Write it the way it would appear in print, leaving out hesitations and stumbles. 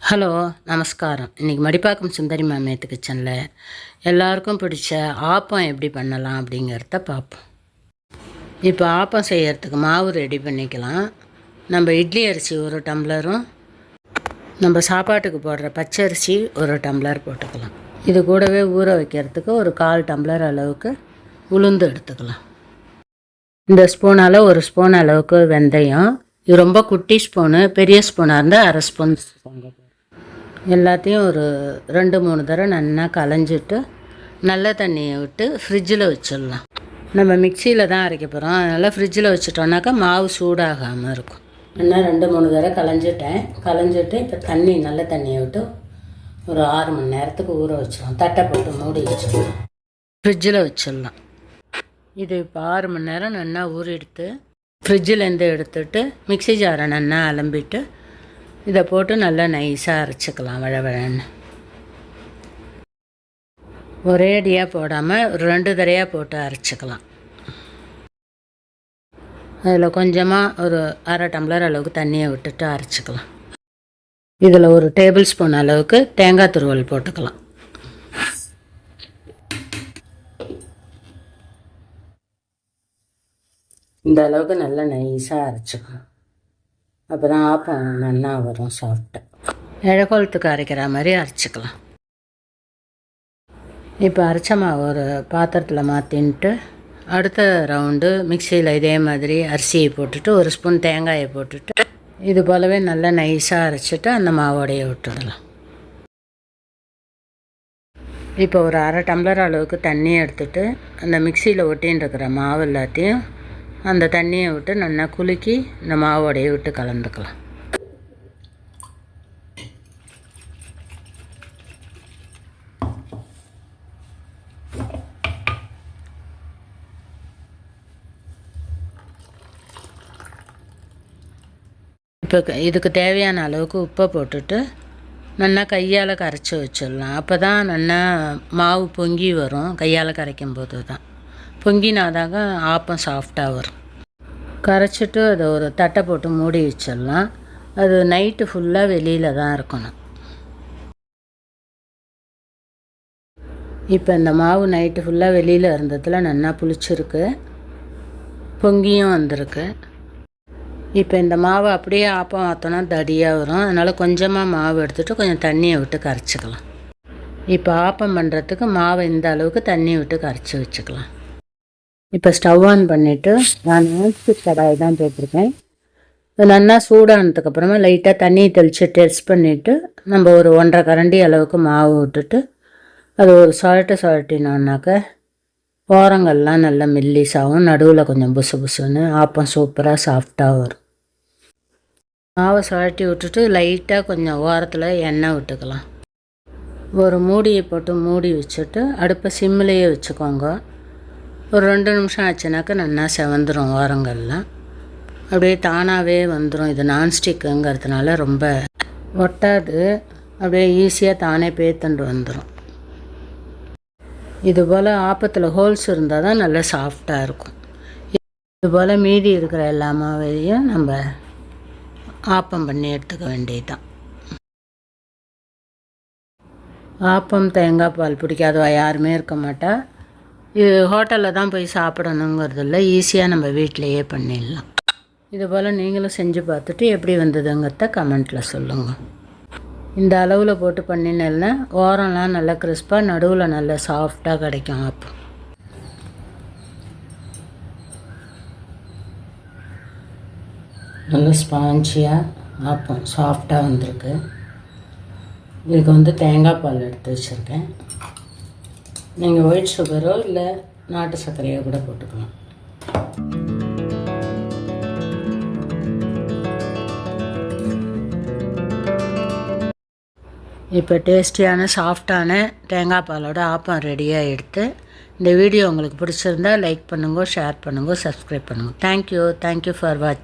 Hello நமஸ்காரம். இன்றைக்கி மடிப்பாக்கம் சுந்தரி மேமேத்து கிச்சனில் எல்லாருக்கும் பிடிச்ச ஆப்பம் எப்படி பண்ணலாம் அப்படிங்கிறத பார்ப்போம். இப்போ ஆப்பம் செய்கிறதுக்கு மாவு ரெடி பண்ணிக்கலாம். நம்ம இட்லி அரிசி 1 டம்ளரும் நம்ம சாப்பாட்டுக்கு போடுற பச்சரிசி 1 டம்ளர் போட்டுக்கலாம். இது கூடவே ஊற வைக்கிறதுக்கு ஒரு 1/4 டம்ளர் அளவுக்கு உளுந்து எடுத்துக்கலாம். இந்த ஸ்பூனால் 1 ஸ்பூன் அளவுக்கு வெந்தயம். இது ரொம்ப குட்டி ஸ்பூனு, பெரிய ஸ்பூனாக இருந்தால் 1/2 ஸ்பூன் எல்லாத்தையும் ஒரு 2-3 தடவை நல்லா களைஞ்சிட்டு நல்ல தண்ணியை விட்டு ஃப்ரிட்ஜில் வச்சிடலாம். நம்ம மிக்சியில் தான் அரைக்க போகிறோம், அதனால் ஃப்ரிட்ஜில் வச்சுட்டோன்னாக்கா மாவு சூடாகாமல் இருக்கும். நல்லா 2-3 தடவை களைஞ்சிட்டு இப்போ நல்ல தண்ணியை விட்டு ஒரு 6 மணி நேரத்துக்கு ஊற வச்சிடலாம். தட்டை போட்டு மூடி வச்சிடலாம், ஃப்ரிட்ஜில் வச்சிடலாம். இது இப்போ 6 மணி நேரம் நல்லா ஊறிடுத்து ஃப்ரிட்ஜிலேருந்து எடுத்துட்டு மிக்சி ஜாரை நல்லா அலம்பிட்டு இதை போட்டு நல்லா நைஸாக அரைச்சிக்கலாம். வழவழன்னு ஒரே அடியாக போடாமல் ஒரு 2 தடவையாக போட்டு அரைச்சிக்கலாம். அதில் கொஞ்சமாக ஒரு 1/2 டம்ளர் அளவுக்கு தண்ணியை விட்டுட்டு அரைச்சிக்கலாம். இதில் ஒரு டேபிள் ஸ்பூன் அளவுக்கு தேங்காய் துருவல் போட்டுக்கலாம். இந்த அளவுக்கு நல்லா நைஸாக அரைச்சிக்கலாம். அப்போ தான் ஆப்பம் நல்லா வரும், சாஃப்டாக. இழக்கோலத்துக்கு அரைக்கிற மாதிரி அரைச்சிக்கலாம். இப்போ அரைச்ச மாவு ஒரு பாத்திரத்தில் மாற்றின்ட்டு அடுத்த ரவுண்டு மிக்சியில் இதே மாதிரி அரிசியை போட்டுட்டு 1 ஸ்பூன் தேங்காயை போட்டுட்டு இது போலவே நல்லா நைஸாக அரைச்சிட்டு அந்த மாவோடையே விட்டுடலாம். இப்போ ஒரு 1/2 டம்ளர் அளவுக்கு தண்ணியை எடுத்துகிட்டு அந்த மிக்சியில் ஒட்டின்னு இருக்கிற மாவு எல்லாத்தையும் அந்த தண்ணியை விட்டு நல்லா குலுக்கி இந்த மாவோடையை விட்டு கலந்துக்கலாம். இப்போ இதுக்கு தேவையான அளவுக்கு உப்பை போட்டுட்டு நல்லா கையால் கரைச்சி வச்சிடலாம். அப்போ தான் நல்லா மாவு பொங்கி வரும். கையால் கரைக்கும் போது தான் பொங்கினாதாங்க ஆப்பம் சாஃப்டாக வரும். கரைச்சிட்டு அதை ஒரு தட்டை போட்டு மூடி வச்சிடலாம். அது நைட்டு ஃபுல்லாக வெளியில் தான் இருக்கணும். இப்போ இந்த மாவு நைட்டு ஃபுல்லாக வெளியில் இருந்ததில் நல்லா புளிச்சிருக்கு, பொங்கியும் வந்திருக்கு. இப்போ இந்த மாவு அப்படியே ஆப்பம் ஆற்றோன்னா தடியாக வரும். அதனால் கொஞ்சமாக மாவு எடுத்துகிட்டு கொஞ்சம் தண்ணியை விட்டு கரைச்சிக்கலாம். இப்போ ஆப்பம் பண்ணுறதுக்கு மாவை இந்த அளவுக்கு தண்ணியை விட்டு கரைச்சி வச்சுக்கலாம். இப்போ ஸ்டவ் ஆன் பண்ணிவிட்டு நான் கடாய் தான் போட்டிருக்கேன். இது நல்லா சூடானதுக்கப்புறமா லைட்டாக தண்ணியை தெளித்து டெஸ்ட் பண்ணிவிட்டு நம்ம ஒரு 1.5 கரண்டி அளவுக்கு மாவு விட்டுட்டு அது ஒரு சுழட்டினோன்னாக்க ஓரங்கள்லாம் நல்லா மெல்லிசாகவும் நடுவில் கொஞ்சம் புசுன்னு ஆப்பம் சூப்பராக சாஃப்டாக வரும். மாவை சுழட்டி விட்டுட்டு லைட்டாக கொஞ்சம் ஓரத்தில் எண்ணெய் விட்டுக்கலாம். ஒரு மூடியை போட்டு மூடி வச்சுட்டு அடுப்பை சிம்மிலேயே வச்சுக்கோங்க. ஒரு 2 நிமிஷம் ஆச்சுனாக்கா நல்லா செவந்துடும் ஓரங்கள்லாம். அப்படியே தானாகவே வந்துடும். இது நான்ஸ்டிக்குங்கிறதுனால ரொம்ப ஒட்டாது, அப்படியே ஈஸியாக தானே பேத்துண்டு வந்துடும். இதுபோல் ஆப்பத்தில் ஹோல்ஸ் இருந்தால் தான் நல்லா சாஃப்டாக இருக்கும். இதுபோல் மீதி இருக்கிற எல்லா மாவையும் நம்ம ஆப்பம் பண்ணி எடுத்துக்க வேண்டியது தான். ஆப்பம் தேங்காய் பால் பிடிக்காதவா யாருமே இருக்க மாட்டா. இது ஹோட்டலில் தான் போய் சாப்பிடணுங்கிறது இல்லை, ஈஸியாக நம்ம வீட்டிலையே பண்ணிடலாம். இதுபோல் நீங்களும் செஞ்சு பார்த்துட்டு எப்படி வந்ததுங்கிறத கமெண்ட்டில் சொல்லுங்கள். இந்த அளவில் போட்டு பண்ணினேன்னா ஓரம்லாம் நல்லா கிறிஸ்பாக, நடுவில் நல்லா சாஃப்டாக கிடைக்கும் ஆப்பம். நல்ல ஸ்பாஞ்சியாக ஆப்பம் சாஃப்டாக வந்திருக்கு. இதுக்கு தேங்காய் பால் எடுத்து வச்சுருக்கேன். நீங்கள் ஒயிட் சுகரோ இல்லை நாட்டு சர்க்கரையோ கூட போட்டுக்கலாம். இப்போ டேஸ்டியான சாஃப்டான தேங்காய் பாலோட ஆப்பம் ரெடியாக எடுத்து இந்த வீடியோ உங்களுக்கு பிடிச்சிருந்தா லைக் பண்ணுங்க, ஷேர் பண்ணுங்க, சப்ஸ்கிரைப் பண்ணுங்கள். தேங்க்யூ ஃபார் வாட்சிங்.